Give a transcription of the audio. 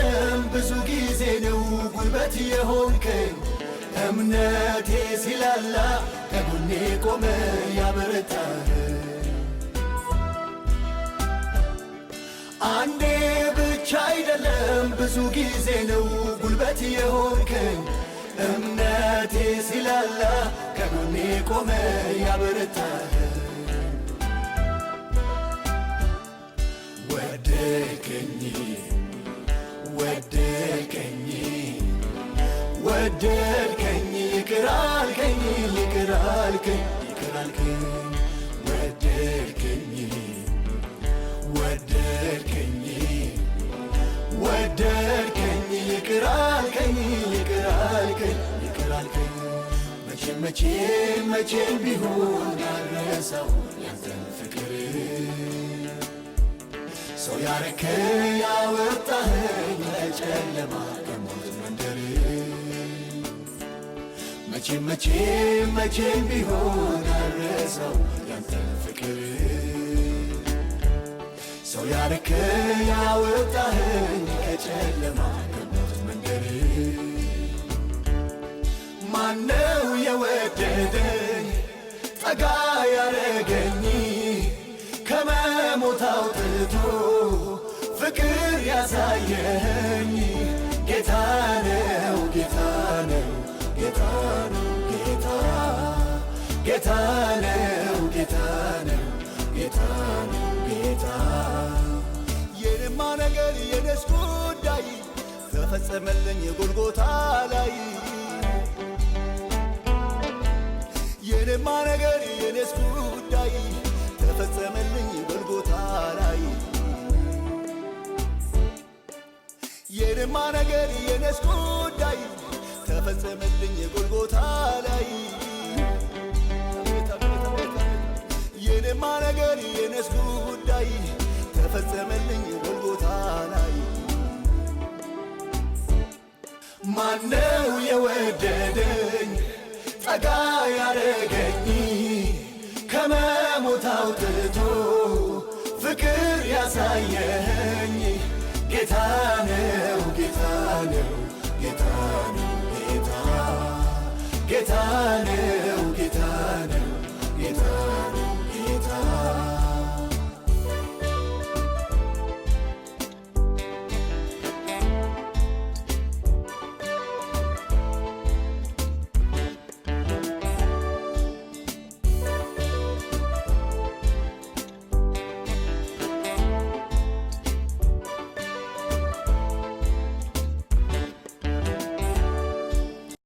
አይደለም ብዙ ጊዜ ነው ጉልበት የሆንከኝ እምነቴ ሲላላ ከጎኔ ቆመ ያበረታህ አንዴ ብቻ አይደለም ብዙ ጊዜ ነው ጉልበት የሆንከኝ እምነቴ ሲላላ ከጎኔ ቆመ ያበረታህ ወደድከኝ ወደድከኝ ወደድከኝ ይቅር አልከኝ ይቅር አልከኝ ይቅር አልከኝ ወደድከኝ ወደድከኝ ወደድከኝ ይቅር አልከኝ ይቅር አልከኝ ይቅር አልከኝ መቼም ቢሆን አልረሳው ያንተን ፍቅር ሰው ያረከኝ ያወጣኸኝ ከጨለማ ከሞት መንደር መቼም ቢሆን አልረሳው ያንተን ፍቅር ሰው ያረከኝ ያወጣኸኝ ከጨለማ ከሞት መንደር ማነው የወደደኝ ጠጋ ያረገኝ ከመሞት አውጥቶ ፍቅር ያሳየኝ ጌታ ነው ጌታ ነው ጌታ ነው ጌታ ጌታ ነው ጌታ ነው ጌታ ነው ጌታ የኔማ ነገር የኔስ ጉዳይ ተፈጸመልኝ ጎልጎታ ላይ የኔማ ነገር የኔስ ጉዳይ ተፈጸመልኝ ጎልጎታ ላይ የኔማ ነገር የኔስ ጉዳይ ተፈጸመልኝ ጎልጎታ ላይ የኔማ ነገር የኔስ ጉዳይ ተፈጸመልኝ ጎልጎታ ላይ ማነው የወደደኝ ጠጋ ያረገኝ ከመሞት አውጥቶ ፍቅር ያሳየኝ ጌታ ነው ጌታ ነው ጌታ ነው ጌታ ጌታ ነው